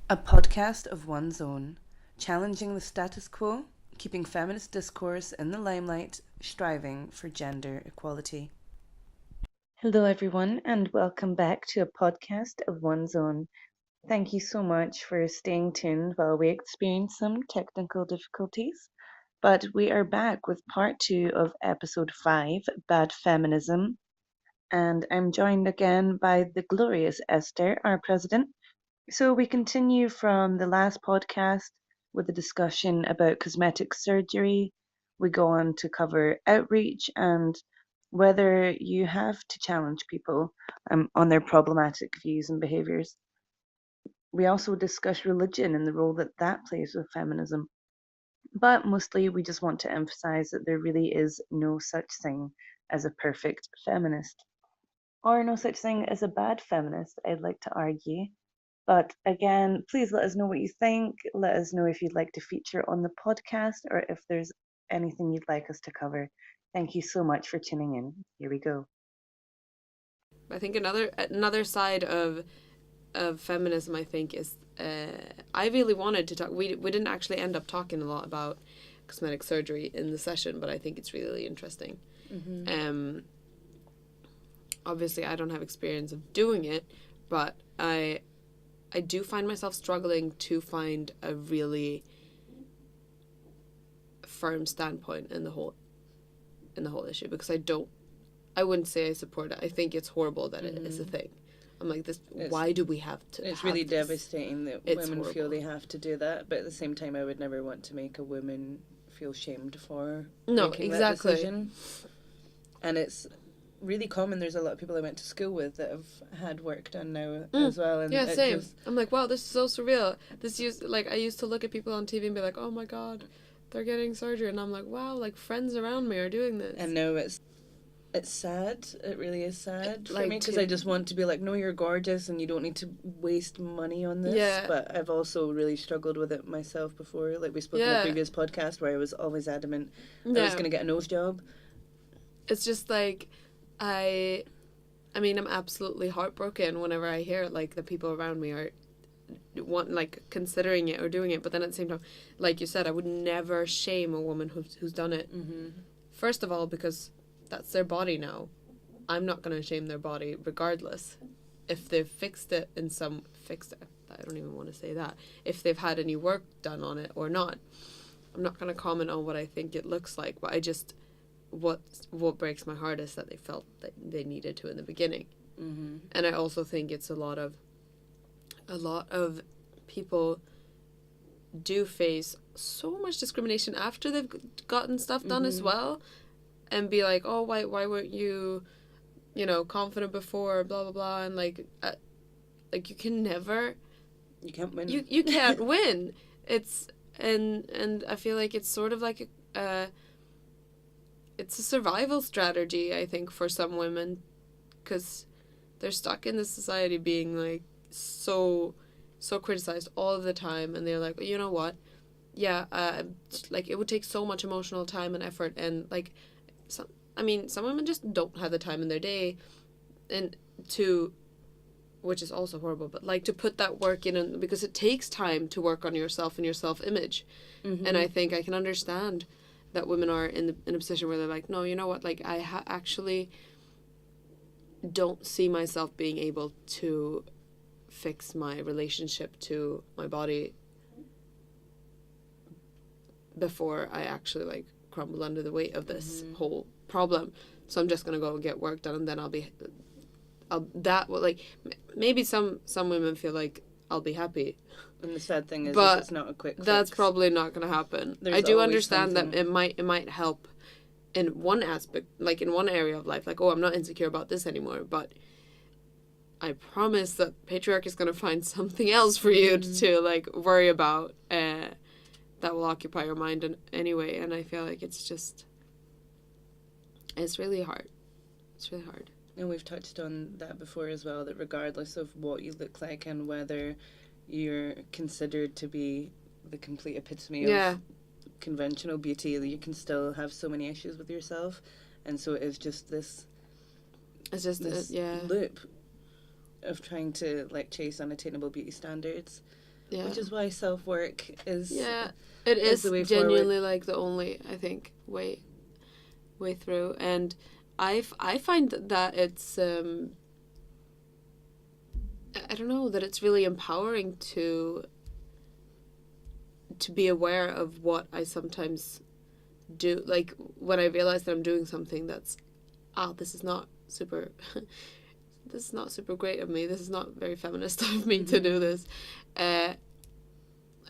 A podcast of one's own, challenging the status quo, keeping feminist discourse in the limelight, striving for gender equality. Hello, everyone, and welcome back to a podcast of one's own. Thank you so much for staying tuned while we experience some technical difficulties. But we are back with part 2 of episode 5, Bad Feminism. And I'm joined again by the glorious Esther, our president. So we continue from the last podcast with a discussion about cosmetic surgery. We go on to cover outreach and whether you have to challenge people on their problematic views and behaviours. We also discuss religion and the role that that plays with feminism. But mostly we just want to emphasize that there really is no such thing as a perfect feminist, or no such thing as a bad feminist, I'd like to argue. But again, please let us know what you think. Let us know if you'd like to feature on the podcast or if there's anything you'd like us to cover. Thank you so much for tuning in. Here we go. I think another side of feminism, I think, is I really wanted to talk. We didn't actually end up talking a lot about cosmetic surgery in the session, but I think it's really interesting. Mm-hmm. Obviously, I don't have experience of doing it, but I do find myself struggling to find a really firm standpoint in the whole issue, because I wouldn't say I support it. I think it's horrible that it is a thing. I'm like, why do we have to? It's really devastating that women feel they have to do that, but at the same time, I would never want to make a woman feel shamed for making that decision. And it's really common. There's a lot of people I went to school with that have had work done now as well. And yeah, same. I'm like, wow, this is so surreal. I used to look at people on TV and be like, oh my god, they're getting surgery, and I'm like, wow, like friends around me are doing this. And no, it's sad. It really is sad for me, because I just want to be like, no, you're gorgeous and you don't need to waste money on this. Yeah. But I've also really struggled with it myself before. Like we spoke in a previous podcast where I was always adamant I was going to get a nose job. It's just like, I mean, I'm absolutely heartbroken whenever I hear like the people around me are considering it or doing it, but then at the same time, like you said, I would never shame a woman who's done it. First of all, because that's their body now. I'm not going to shame their body regardless. If they've fixed it, I don't even want to say that. If they've had any work done on it or not. I'm not going to comment on what I think it looks like, but I just, what breaks my heart is that they felt that they needed to in the beginning. And I also think it's a lot of people do face so much discrimination after they've gotten stuff done as well, and be like, oh, why weren't you, confident before, blah blah blah, and like you can't win. You can't win. It's and I feel like it's sort of like it's a survival strategy, I think, for some women, because they're stuck in this society being like so criticized all the time, and they're like, you know what, like it would take so much emotional time and effort, and like some women just don't have the time in their day, and which is also horrible, but like to put that work in, and because it takes time to work on yourself and your self-image. And I think I can understand that women are in a position where they're like, no, you know what, like I actually don't see myself being able to fix my relationship to my body before I actually like crumble under the weight of this whole problem. So I'm just gonna go and get work done, and then maybe some women feel like I'll be happy. And the sad thing is, but it's not a quick fix. That's probably not gonna happen. I do understand that it might help in one aspect, like in one area of life, like, oh, I'm not insecure about this anymore, but I promise that patriarchy is going to find something else for you to like worry about that will occupy your mind anyway. And I feel like it's really hard. It's really hard. And we've touched on that before as well, that regardless of what you look like and whether you're considered to be the complete epitome of conventional beauty, you can still have so many issues with yourself. And so it is just this loop of trying to like chase unattainable beauty standards. Which is why self-work is... Yeah, it is genuinely, like, the only, I think, way through. And I find that it's... I don't know, that it's really empowering to be aware of what I sometimes do. Like, when I realize that I'm doing something that's, this is not super great of me, this is not very feminist of me to do this. I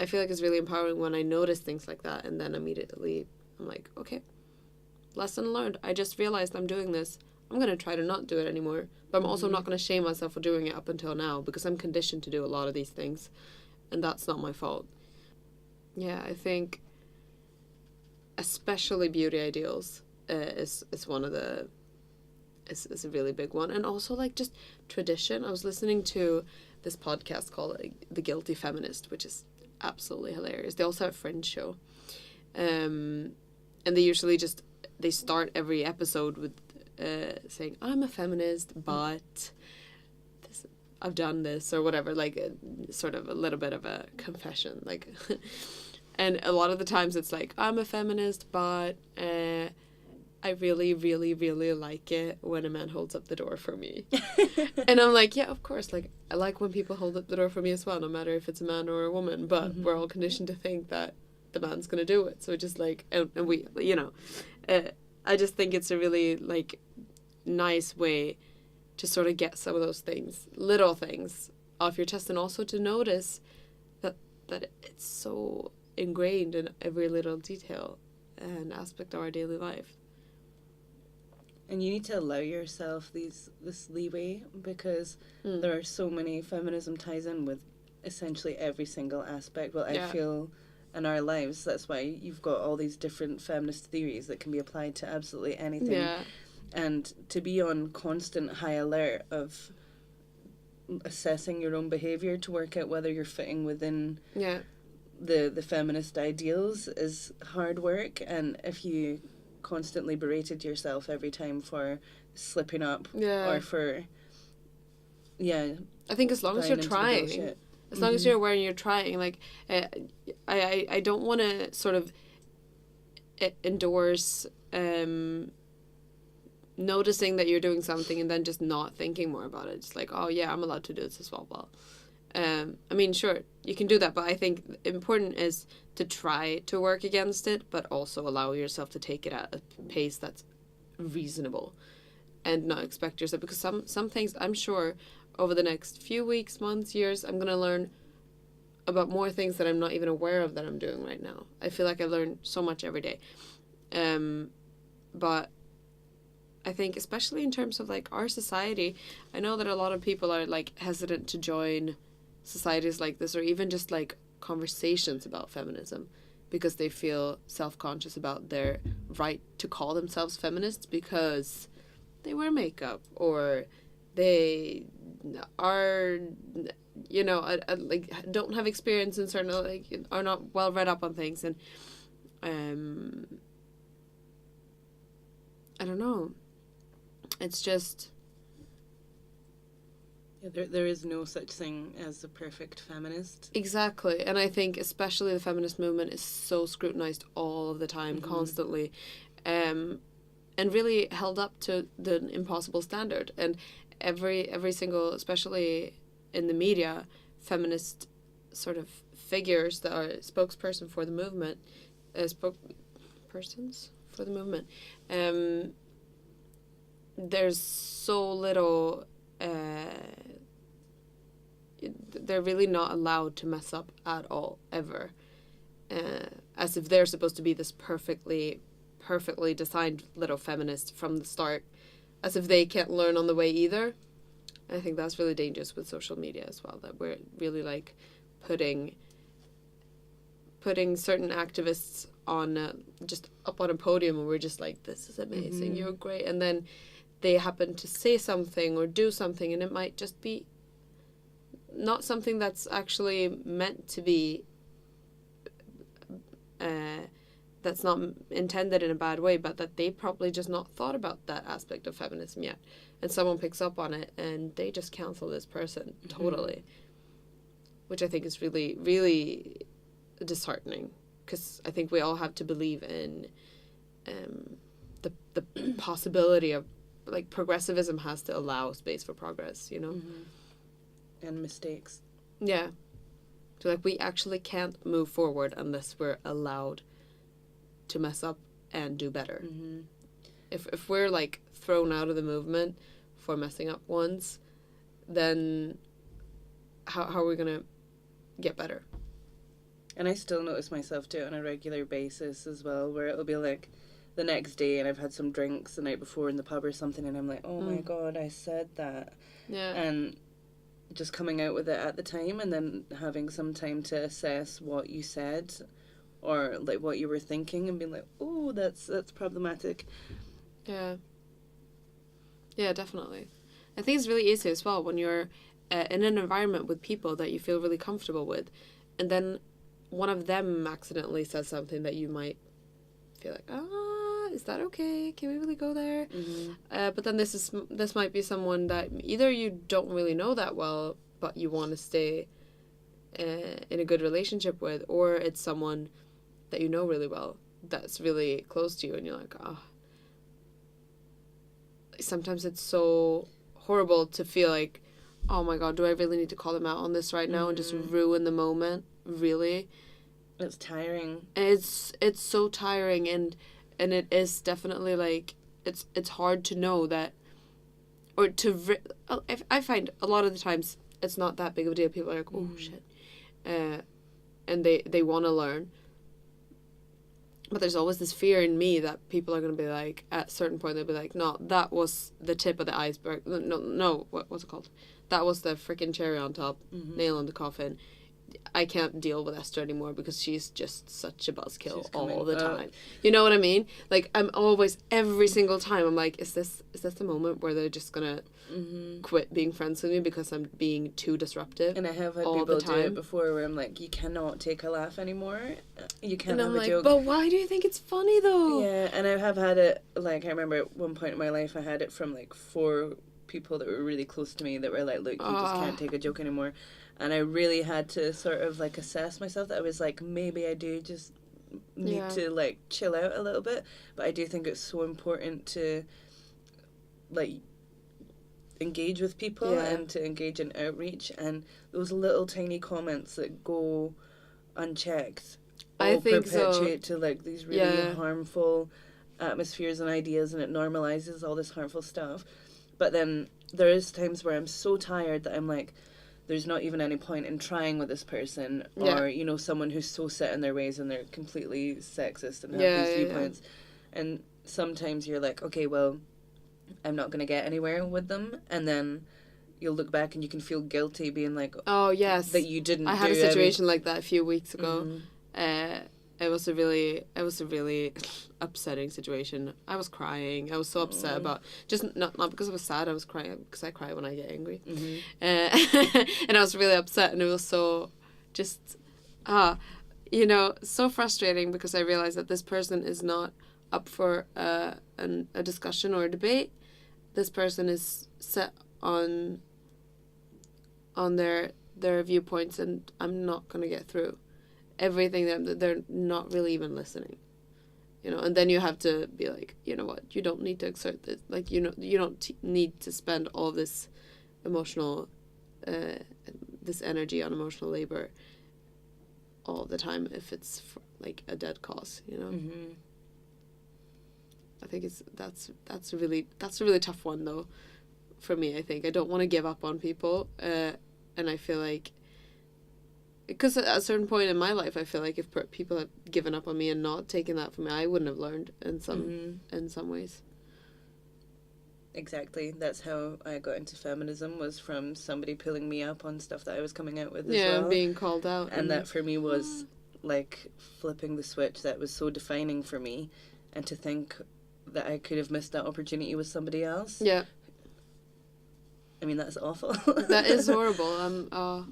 feel like it's really empowering when I notice things like that, and then immediately I'm like, okay, lesson learned. I just realized I'm doing this. I'm going to try to not do it anymore. But I'm also not going to shame myself for doing it up until now, because I'm conditioned to do a lot of these things, and that's not my fault. Yeah, I think especially beauty ideals is one of the... is a really big one. And also, like, just tradition. I was listening to this podcast called The Guilty Feminist, which is absolutely hilarious. They also have a Fringe show. And they usually they start every episode with saying, I'm a feminist, but I've done this, or whatever, like, sort of a little bit of a confession, like. And a lot of the times it's like, I'm a feminist, but I really, really, really like it when a man holds up the door for me. And I'm like, yeah, of course, like, I like when people hold up the door for me as well, no matter if it's a man or a woman, but we're all conditioned to think that the man's gonna do it. So just like, and we, you know, I just think it's a really, like, nice way to sort of get some of those things, little things, off your chest, and also to notice that it's so ingrained in every little detail and aspect of our daily life. And you need to allow yourself this leeway, because there are so many feminism ties in with essentially every single aspect. Well, I feel in our lives, that's why you've got all these different feminist theories that can be applied to absolutely anything. Yeah. And to be on constant high alert of assessing your own behaviour to work out whether you're fitting within the feminist ideals is hard work. And if you constantly berated yourself every time for slipping up or for I think as long as you're trying, as long as you're aware and you're trying, like, I don't want to sort of endorse noticing that you're doing something and then just not thinking more about it. It's like, oh yeah, I'm allowed to do this as well. Well, I mean, sure, you can do that, but I think important is to try to work against it, but also allow yourself to take it at a pace that's reasonable and not expect yourself, because some things, I'm sure, over the next few weeks, months, years, I'm going to learn about more things that I'm not even aware of that I'm doing right now. I feel like I learn so much every day. But I think especially in terms of, like, our society, I know that a lot of people are, like, hesitant to join societies like this, or even just, like, conversations about feminism, because they feel self-conscious about their right to call themselves feminists because they wear makeup, or they are, you know, like, don't have experience in certain, like, are not well read up on things. And I don't know, it's just... There is no such thing as a perfect feminist. Exactly. And I think especially the feminist movement is so scrutinized all of the time, constantly, and really held up to the impossible standard. And every single, especially in the media, feminist sort of figures that are spokesperson for the movement, spokespersons for the movement, there's so little... they're really not allowed to mess up at all, ever, as if they're supposed to be this perfectly designed little feminist from the start, as if they can't learn on the way either. I think that's really dangerous with social media as well, that we're really, like, putting certain activists on just up on a podium, and we're just like, this is amazing, you're great, and then they happen to say something or do something, and it might just be not something that's actually meant to be, that's not intended in a bad way, but that they probably just not thought about that aspect of feminism yet, and someone picks up on it and they just cancel this person totally. which I think is really, really disheartening, because I think we all have to believe in the possibility of, like, progressivism has to allow space for progress, you know? Mm-hmm. And mistakes. Yeah. So, like, we actually can't move forward unless we're allowed to mess up and do better. Mm-hmm. If we're, like, thrown out of the movement for messing up once, then how are we going to get better? And I still notice myself do it on a regular basis as well, where it'll be, like, the next day and I've had some drinks the night before in the pub or something, and I'm like, oh my God, I said that. Yeah. And just coming out with it at the time, and then having some time to assess what you said or, like, what you were thinking, and being like, oh, that's problematic. Yeah. Yeah, definitely. I think it's really easy as well when you're in an environment with people that you feel really comfortable with, and then one of them accidentally says something that you might feel like, is that okay? Can we really go there? Mm-hmm. But then this might be someone that either you don't really know that well, but you want to stay in a good relationship with, or it's someone that you know really well that's really close to you, and you're like, sometimes it's so horrible to feel like, oh my God, do I really need to call them out on this right now and just ruin the moment? Really? It's tiring. It's so tiring, and it is definitely, like, it's hard to know that, or to I find a lot of the times it's not that big of a deal. People are like, oh shit, and they want to learn, but there's always this fear in me that people are going to be like, at a certain point they'll be like, no, that was the tip of the iceberg. No, what's it called? That was the freaking cherry on top, nail in the coffin. I can't deal with Esther anymore because she's just such a buzzkill all the time. You know what I mean? Like, I'm always, every single time, I'm like, is this the moment where they're just gonna quit being friends with me because I'm being too disruptive? And I have had people do it before where I'm like, you cannot take a laugh anymore. You can't have a joke. But why do you think it's funny though? Yeah, and I have had it, like, I remember at one point in my life I had it from, like, 4 people that were really close to me that were like, look, you just can't take a joke anymore. And I really had to sort of, like, assess myself. That I was like, maybe I do just need to, like, chill out a little bit. But I do think it's so important to, like, engage with people and to engage in outreach. And those little tiny comments that go unchecked all perpetuate to, like, these really harmful atmospheres and ideas, and it normalizes all this harmful stuff. But then there is times where I'm so tired that I'm like, there's not even any point in trying with this person, or, you know, someone who's so set in their ways and they're completely sexist and have these viewpoints. And sometimes you're like, okay, well, I'm not going to get anywhere with them. And then you'll look back and you can feel guilty being like, oh, yes, that you didn't I had a situation like that a few weeks ago. Mm-hmm. It was a really upsetting situation. I was crying. I was so upset about, just not because I was sad. I was crying because I cry when I get angry. Mm-hmm. And I was really upset, and it was so just, you know, so frustrating because I realized that this person is not up for a discussion or a debate. This person is set on their viewpoints, and I'm not going to get through everything that they're not really even listening, you know. And then you have to be like, you know what, you don't need to exert this, like, you know, you don't need to spend all this emotional this energy on emotional labor all the time if it's for, like, a dead cause, you know. I think that's a really tough one though for me. I think I don't want to give up on people, and I feel like, because at a certain point in my life, I feel like if people had given up on me and not taken that from me, I wouldn't have learned in some ways. Exactly. That's how I got into feminism, was from somebody pulling me up on stuff that I was coming out with as well. Yeah, being called out. And that for me was like flipping the switch that was so defining for me, and to think that I could have missed that opportunity with somebody else. Yeah. I mean, that's awful. That is horrible.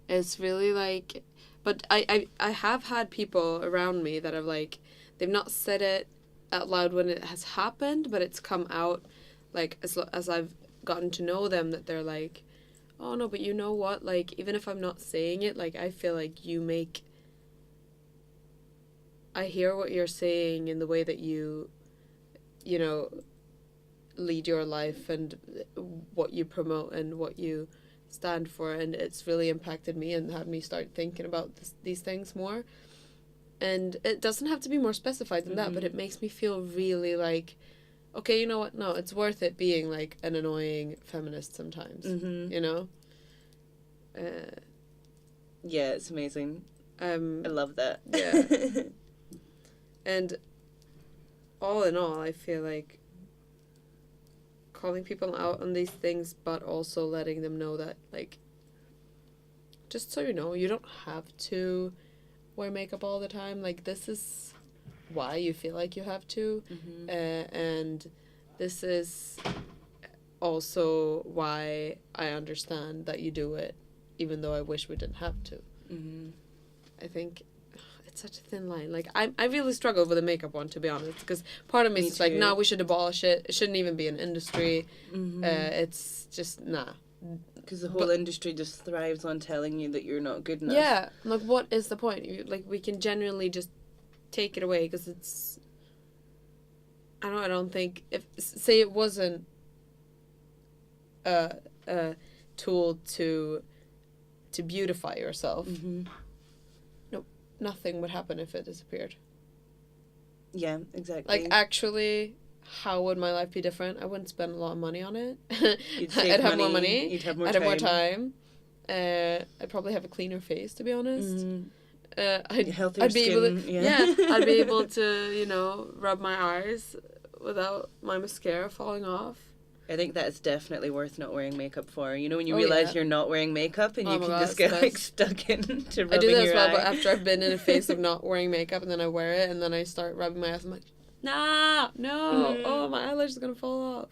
It's really like, but I have had people around me that have, like, they've not said it out loud when it has happened, but it's come out, like, as I've gotten to know them, that they're like, oh no, but you know what, like, even if I'm not saying it, like, I feel like I hear what you're saying in the way that you know, lead your life and what you promote and what you stand for, and it's really impacted me and had me start thinking about these things more. And it doesn't have to be more specified than that, but it makes me feel really like, okay, you know what, no, it's worth it being like an annoying feminist sometimes, you know? Yeah, it's amazing. I love that. Yeah. And all in all, I feel like calling people out on these things, but also letting them know that, like, just so you know, you don't have to wear makeup all the time. Like, this is why you feel like you have to. And this is also why I understand that you do it, even though I wish we didn't have to. I think it's such a thin line. Like, I really struggle with the makeup one, to be honest, because part of me is like, no, we should abolish it. It shouldn't even be an industry. It's just, nah. Because the whole industry just thrives on telling you that you're not good enough. Yeah, like, what is the point? Like, we can genuinely just take it away, because it's, I don't think, if, say it wasn't a tool to beautify yourself, nothing would happen if it disappeared. Yeah, exactly. Like, actually, how would my life be different? I wouldn't spend a lot of money on it. I'd have more money. You'd have more time. I'd have more time. I'd probably have a cleaner face, to be honest. Healthier skin. I'd be able to, you know, rub my eyes without my mascara falling off. I think that's definitely worth not wearing makeup for. You know, when you realise you're not wearing makeup and you can just get like stuck into rubbing your eye. I do that as well, but after I've been in a phase of not wearing makeup and then I wear it and then I start rubbing my eyes, I'm like, nah, no, oh, my eyelash is going to fall off.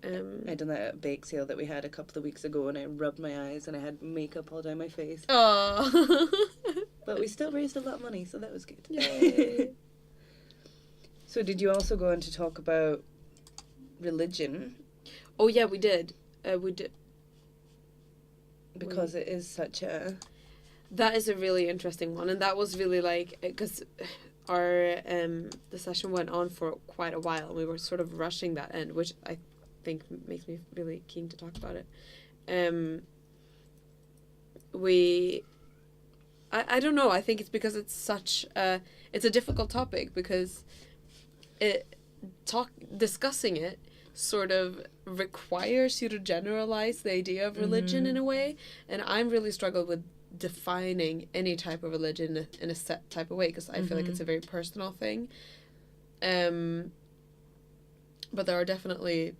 I done that at a bake sale that we had a couple of weeks ago, and I rubbed my eyes and I had makeup all down my face. Oh. But we still raised a lot of money, so that was good. Yay. So did you also go on to talk about religion? Oh yeah, we did. Because it is such a... That is a really interesting one, and that was really like, because our the session went on for quite a while, and we were sort of rushing that end, which I think makes me really keen to talk about it. I don't know, I think it's because it's such it's a difficult topic, because discussing it sort of requires you to generalize the idea of religion in a way, and I'm really struggled with defining any type of religion in a set type of way, because I feel like it's a very personal thing. But there are definitely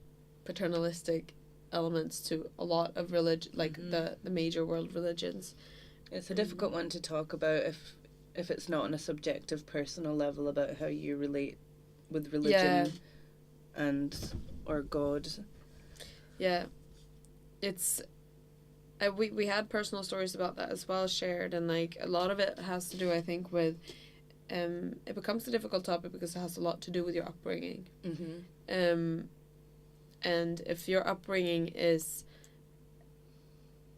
paternalistic elements to a lot of religion, like the major world religions. It's a difficult one to talk about if it's not on a subjective, personal level about how you relate with religion or God. Yeah, it's we had personal stories about that as well shared, and like a lot of it has to do, I think, with it becomes a difficult topic because it has a lot to do with your upbringing. And if your upbringing is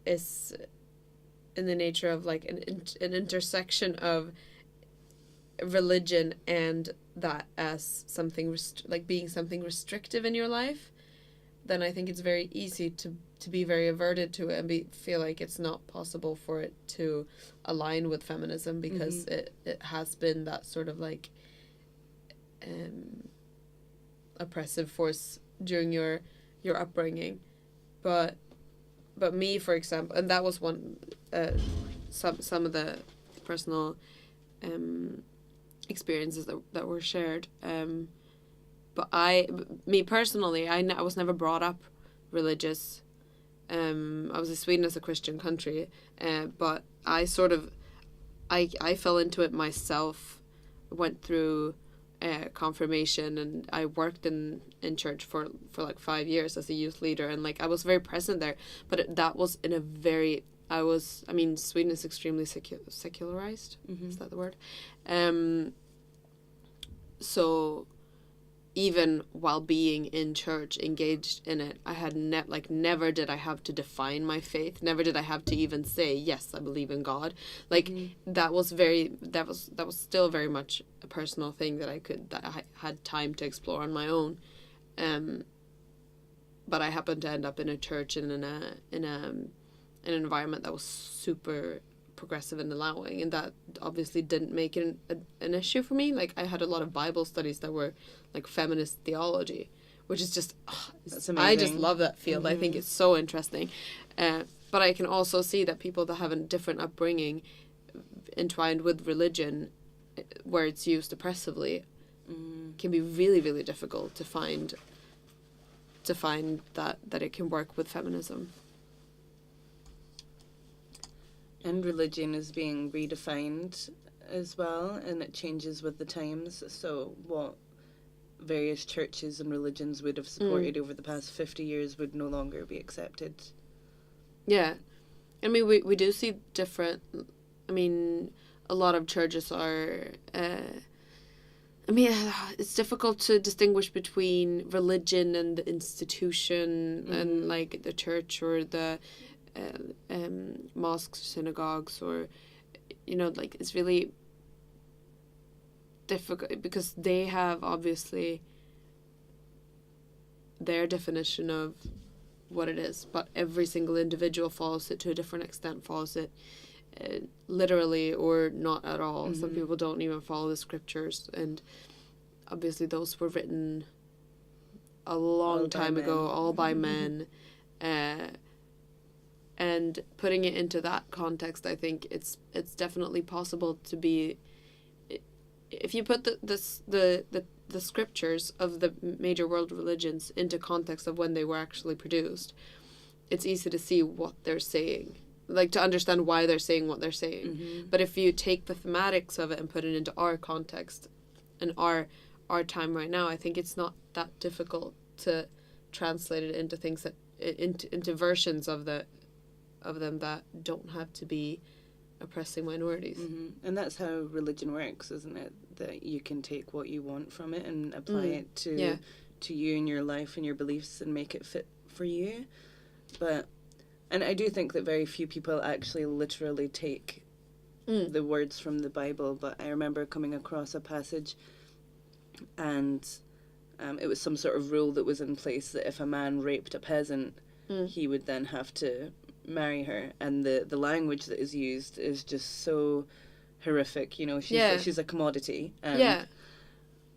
in the nature of like an intersection of religion and that as something like being something restrictive in your life, then I think it's very easy to be very averted to it and feel like it's not possible for it to align with feminism, because it has been that sort of like oppressive force during your upbringing. But me, for example, and that was one some of the personal experiences that were shared. But me personally, I was never brought up religious. I was in Sweden as a Christian country, but I sort of, I fell into it myself, went through confirmation, and I worked in church for like 5 years as a youth leader, and like I was very present there, but that was in a very, Sweden is extremely secularized, is that the word? So even while being in church, engaged in it, I had never did I have to define my faith. Never did I have to even say, yes, I believe in God. Like, that was still very much a personal thing that I had time to explore on my own. But I happened to end up in a church and in an environment that was super progressive and allowing, and that obviously didn't make it an issue for me. Like, I had a lot of Bible studies that were like feminist theology, which is just that's amazing. I just love that field. I think it's so interesting, but I can also see that people that have a different upbringing entwined with religion, where it's used oppressively, can be really, really difficult to find that it can work with feminism. And religion is being redefined as well, and it changes with the times. So what various churches and religions would have supported over the past 50 years would no longer be accepted. Yeah. I mean, we do see different... I mean, a lot of churches are... it's difficult to distinguish between religion and the institution and, like, the church or the... mosques, synagogues, or, you know, like, it's really difficult because they have obviously their definition of what it is, but every single individual follows it to a different extent, follows it literally or not at all. Some people don't even follow the scriptures, and obviously those were written a long time ago, all by men. And putting it into that context, I think it's definitely possible to be... If you put the scriptures of the major world religions into context of when they were actually produced, it's easy to see what they're saying, like, to understand why they're saying what they're saying. But if you take the thematics of it and put it into our context and our time right now, I think it's not that difficult to translate it into things that into versions of them that don't have to be oppressing minorities. And that's how religion works, isn't it? That you can take what you want from it and apply it to you and your life and your beliefs and make it fit for you. And I do think that very few people actually literally take the words from the Bible, but I remember coming across a passage and it was some sort of rule that was in place that if a man raped a peasant, he would then have to marry her, and the language that is used is just so horrific. You know, she's a commodity. And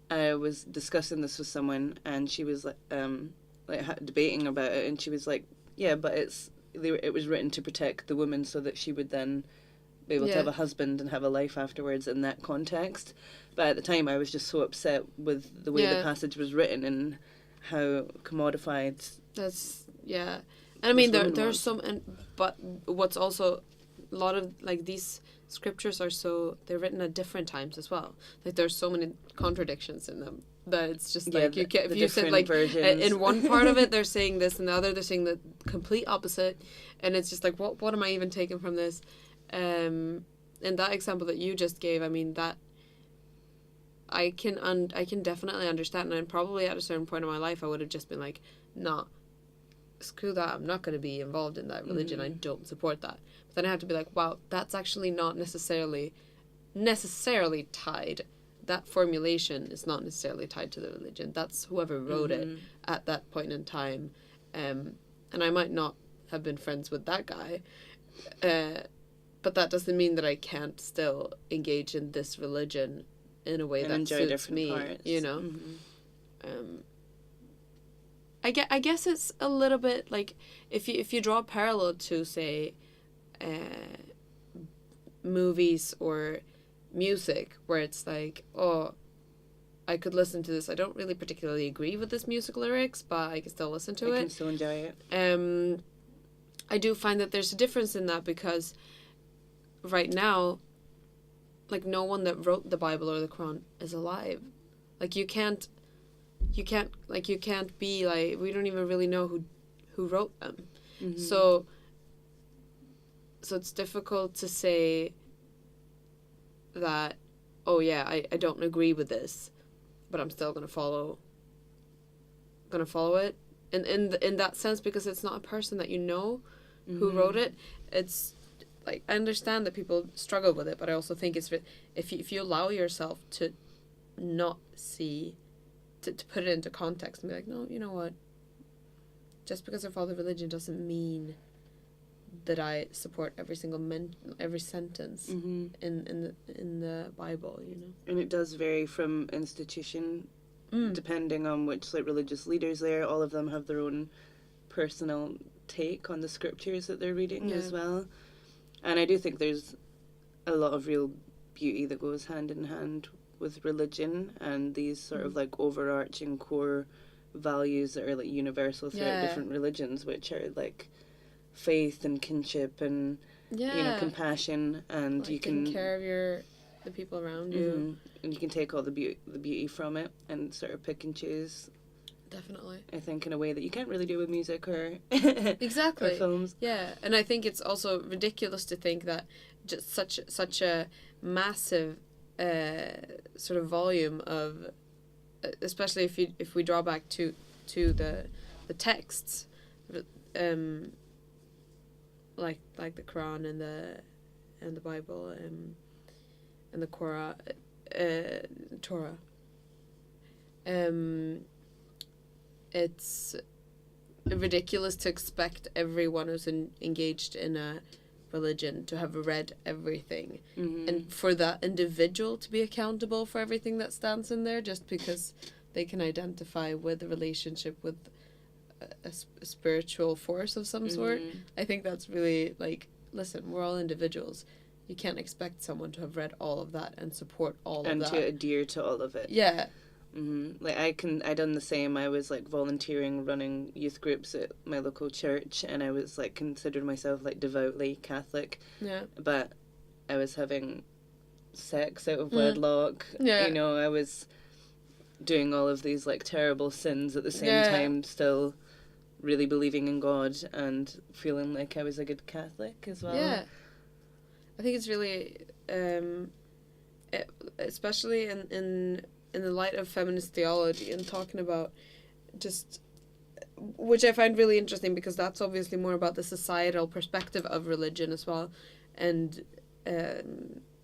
I was discussing this with someone, and she was debating about it, and she was like, "Yeah, but it was written to protect the woman so that she would then be able to have a husband and have a life afterwards in that context." But at the time, I was just so upset with the way the passage was written and how commodified. And I mean, there's some, but what's also a lot of, like, these scriptures they're written at different times as well. Like, there's so many contradictions in them that it's just like, if you said, like, in one part of it they're saying this, and the other they're saying the complete opposite, and it's just like, what am I even taking from this? And that example that you just gave, I mean, that I can definitely understand, and probably at a certain point in my life I would have just been like, nah, screw that, I'm not going to be involved in that religion, I don't support that. But then I have to be like, wow, that's actually not necessarily tied, that formulation is not necessarily tied to the religion, that's whoever wrote it at that point in time, and I might not have been friends with that guy, but that doesn't mean that I can't still engage in this religion in a way that suits me, parts. You know. I guess it's a little bit like if you draw a parallel to, say, movies or music, where it's like, oh, I could listen to this. I don't really particularly agree with this music lyrics, but I can still listen to it. I can still enjoy it. I do find that there's a difference in that, because right now, like, no one that wrote the Bible or the Quran is alive. Like, you can't be like, we don't even really know who wrote them. So it's difficult to say that, oh yeah, I don't agree with this, but I'm still going to follow gonna follow it in that sense, because it's not a person that you know who wrote it. It's like, I understand that people struggle with it, but I also think it's if you allow yourself to not see, to put it into context and be like, no, you know what, just because I follow the religion doesn't mean that I support every sentence in the Bible, you know. And it does vary from institution, depending on which like religious leaders there. All of them have their own personal take on the scriptures that they're reading as well. And I do think there's a lot of real beauty that goes hand in hand with religion and these sort of like overarching core values that are like universal throughout different religions, which are like faith and kinship and you know, compassion, and like you can take care of the people around you, and you can take all the beauty from it and sort of pick and choose. Definitely. I think in a way that you can't really do with music or exactly or films. Yeah, and I think it's also ridiculous to think that just such a massive sort of volume of, especially if we draw back to the texts, like the Quran and the Bible and the Torah. It's ridiculous to expect everyone who's engaged in a religion to have read everything, and for that individual to be accountable for everything that stands in there just because they can identify with a relationship with a spiritual force of some sort. I think that's really, like, listen, we're all individuals. You can't expect someone to have read all of that and support all of that. And to adhere to all of it. Yeah. Like I done the same. I was like volunteering, running youth groups at my local church, and I was like considered myself like devoutly Catholic. Yeah. But I was having sex out of wedlock. Yeah. You know, I was doing all of these like terrible sins at the same time, still really believing in God and feeling like I was a good Catholic as well. Yeah. I think it's really, especially in the light of feminist theology and talking about just, which I find really interesting because that's obviously more about the societal perspective of religion as well, and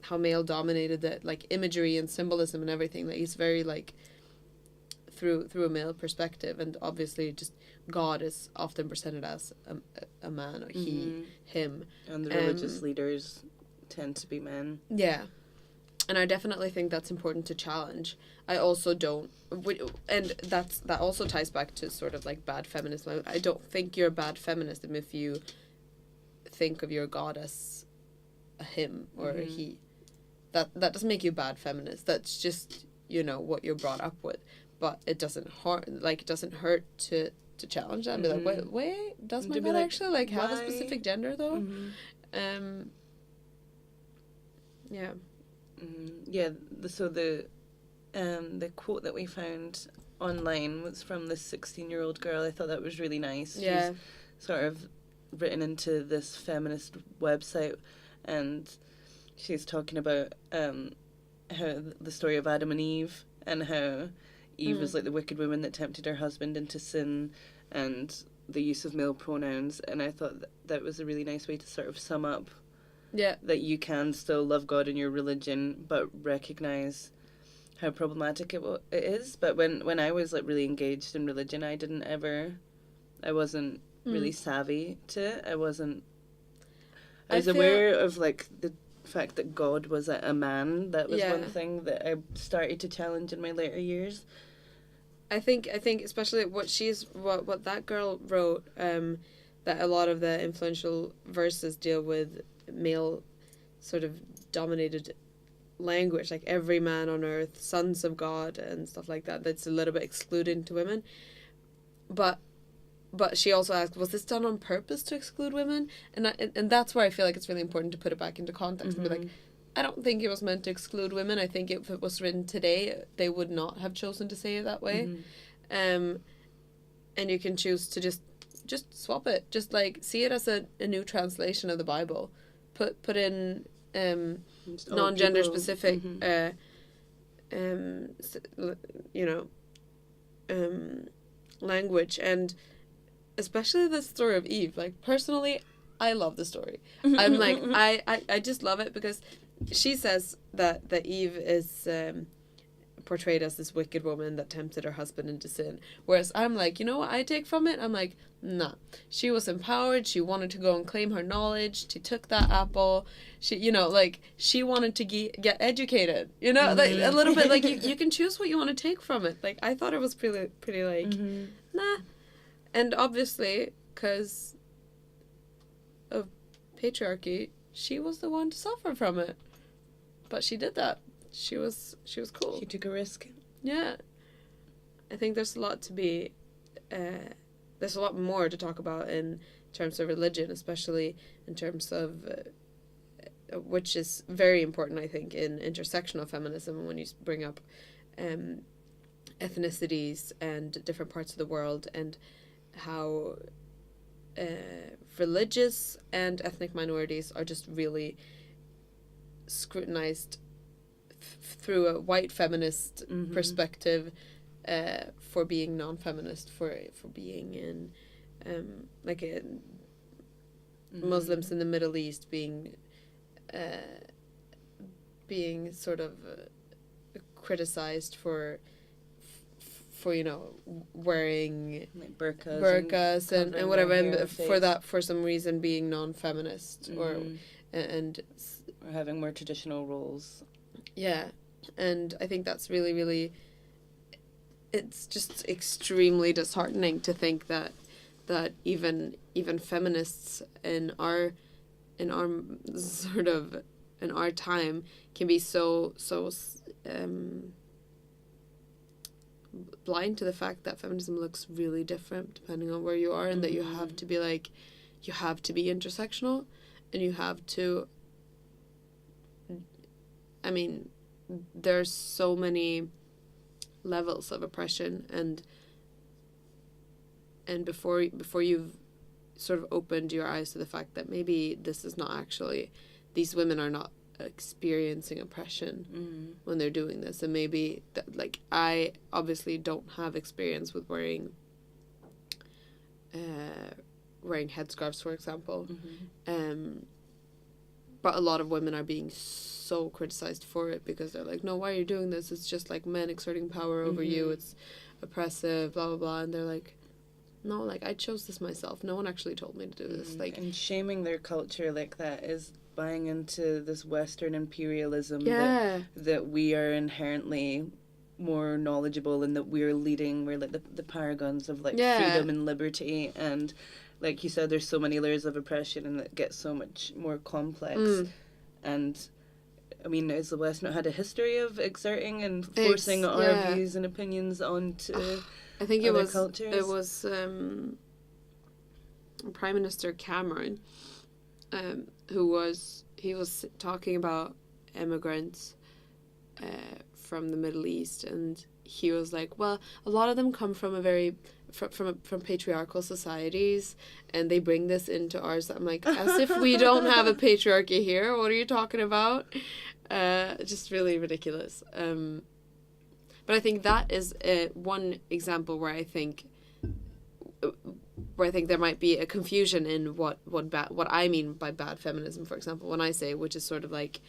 how male dominated that, like, imagery and symbolism and everything, like, it's very like through a male perspective, and obviously just God is often presented as a man, or he, him, and the religious leaders tend to be men. Yeah. And I definitely think that's important to challenge. I also don't, and that also ties back to sort of like bad feminism. I don't think you're a bad feminist if you think of your God as a him or a he. That doesn't make you a bad feminist. That's just, you know, what you're brought up with. But it doesn't hurt to challenge that and be like, wait, does my God actually like have a specific gender though? Yeah. Yeah, so the quote that we found online was from this 16-year-old girl. I thought that was really nice. Yeah. She's sort of written into this feminist website, and she's talking about how the story of Adam and Eve, and how Eve was like the wicked woman that tempted her husband into sin, and the use of male pronouns. And I thought that was a really nice way to sort of sum up that you can still love God in your religion, but recognize how problematic it is. But when I was like really engaged in religion, I wasn't really savvy to it. I was aware of like the fact that God was a man. That was one thing that I started to challenge in my later years. I think especially what that girl wrote, that a lot of the influential verses deal with male sort of dominated language, like every man on earth, sons of God and stuff like that. That's a little bit excluding to women. But she also asked, was this done on purpose to exclude women? And that's where I feel like it's really important to put it back into context and be like, I don't think it was meant to exclude women. I think if it was written today, they would not have chosen to say it that way. And you can choose to just swap it. Just like see it as a new translation of the Bible. Put in non-gender specific language, and especially the story of Eve. Like, personally, I love the story. I'm like, I just love it because she says that Eve is portrayed as this wicked woman that tempted her husband into sin. Whereas I'm like, you know what I take from it? I'm like, nah. She was empowered. She wanted to go and claim her knowledge. She took that apple. She, you know, like, she wanted to get educated. You know, like, a little bit, like, you can choose what you want to take from it. Like, I thought it was pretty like, nah. And obviously, because of patriarchy, she was the one to suffer from it. But she did that. She was cool. She took a risk. Yeah. I think there's a lot to be... there's a lot more to talk about in terms of religion, especially in terms of... which is very important, I think, in intersectional feminism, when you bring up ethnicities and different parts of the world, and how religious and ethnic minorities are just really scrutinized through a white feminist perspective, for being non-feminist, for being in Muslims in the Middle East being sort of criticized for you know, wearing like burqas and whatever, and for that, for some reason, being non-feminist or having more traditional roles. Yeah, and I think that's really, really, it's just extremely disheartening to think that even feminists in our sort of, in our time, can be so blind to the fact that feminism looks really different depending on where you are, and that you have to be like, you have to be intersectional, and you have to, I mean, there's so many levels of oppression, and before you've sort of opened your eyes to the fact that maybe this is not actually, these women are not experiencing oppression when they're doing this, and maybe that, like, I obviously don't have experience with wearing headscarves, for example, but a lot of women are being so criticized for it because they're like, no, why are you doing this? It's just like men exerting power over you. It's oppressive, blah blah blah. And they're like, no, like, I chose this myself. No one actually told me to do this. Like, and shaming their culture like that is buying into this Western imperialism that we are inherently more knowledgeable, and that we're like the paragons of like freedom and liberty, and like you said, there's so many layers of oppression, and it gets so much more complex. And I mean, has the West not had a history of exerting and forcing our views and opinions onto I think other cultures? It was Prime Minister Cameron, who was talking about immigrants from the Middle East, and he was like, well, a lot of them come from a very from patriarchal societies, and they bring this into ours. I'm like, as if we don't have a patriarchy here. What are you talking about? Just really ridiculous. But I think that is one example where I think there might be a confusion in what I mean by bad feminism, for example, when I say, which is sort of like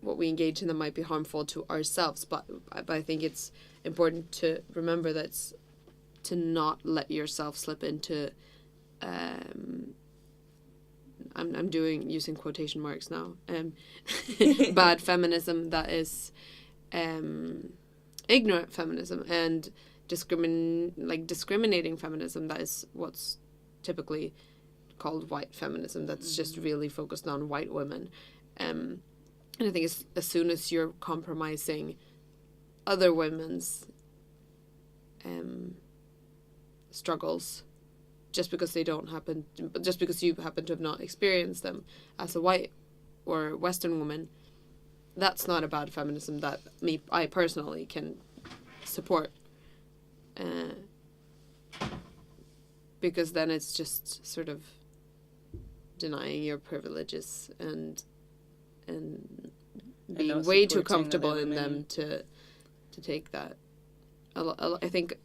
what we engage in that might be harmful to ourselves. But I think it's important to remember that's to not let yourself slip into I'm using quotation marks now, bad feminism that is ignorant feminism, and discriminating feminism that is what's typically called white feminism, that's just really focused on white women. And I think as soon as you're compromising other women's struggles just because you happen to have not experienced them as a white or Western woman, that's not a bad feminism that I personally can support, because then it's just sort of denying your privileges and being way too comfortable in them to take that. I think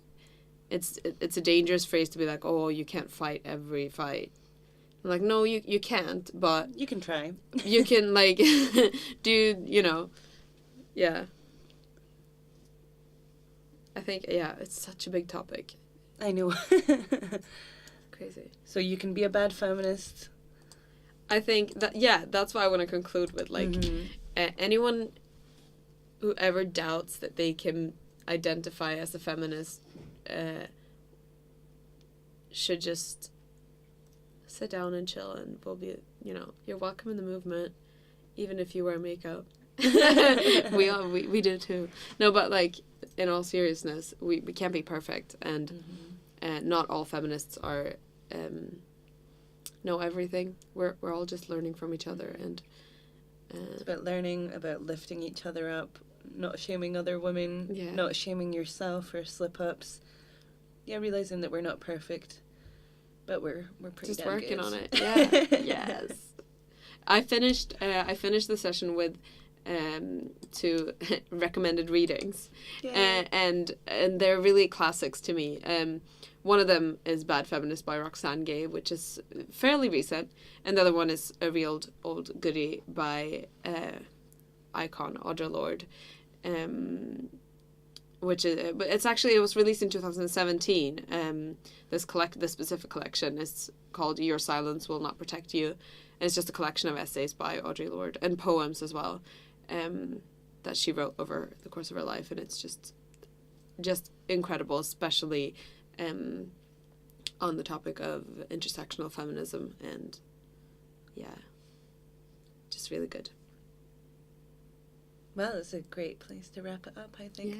it's a dangerous phrase to be like, oh, you can't fight every fight. I'm like, no, you can't, but you can try. You can like do, you know, yeah. I think, yeah, it's such a big topic. I know. Crazy. So you can be a bad feminist. I think that, yeah, that's what I want to conclude with. Like, anyone who ever doubts that they can identify as a feminist should just sit down and chill, and we'll be, you know, you're welcome in the movement, even if you wear makeup. we do too. No, but like, in all seriousness, we can't be perfect, and not all feminists are know everything. We're all just learning from each other, and it's about learning, about lifting each other up, not shaming other women, not shaming yourself for slip-ups. Yeah, realizing that we're not perfect, but we're pretty just damn working good on it. Yeah. Yes. I finished the session with 2 recommended readings, and they're really classics to me. One of them is Bad Feminist by Roxane Gay, which is fairly recent, and the other one is a real old goodie by icon Audre Lorde, which is, but it was released in 2017. This specific collection is called Your Silence Will Not Protect You, and it's just a collection of essays by Audre Lorde and poems as well, that she wrote over the course of her life, and it's just incredible, especially on the topic of intersectional feminism, and just really good. Well, it's a great place to wrap it up, I think.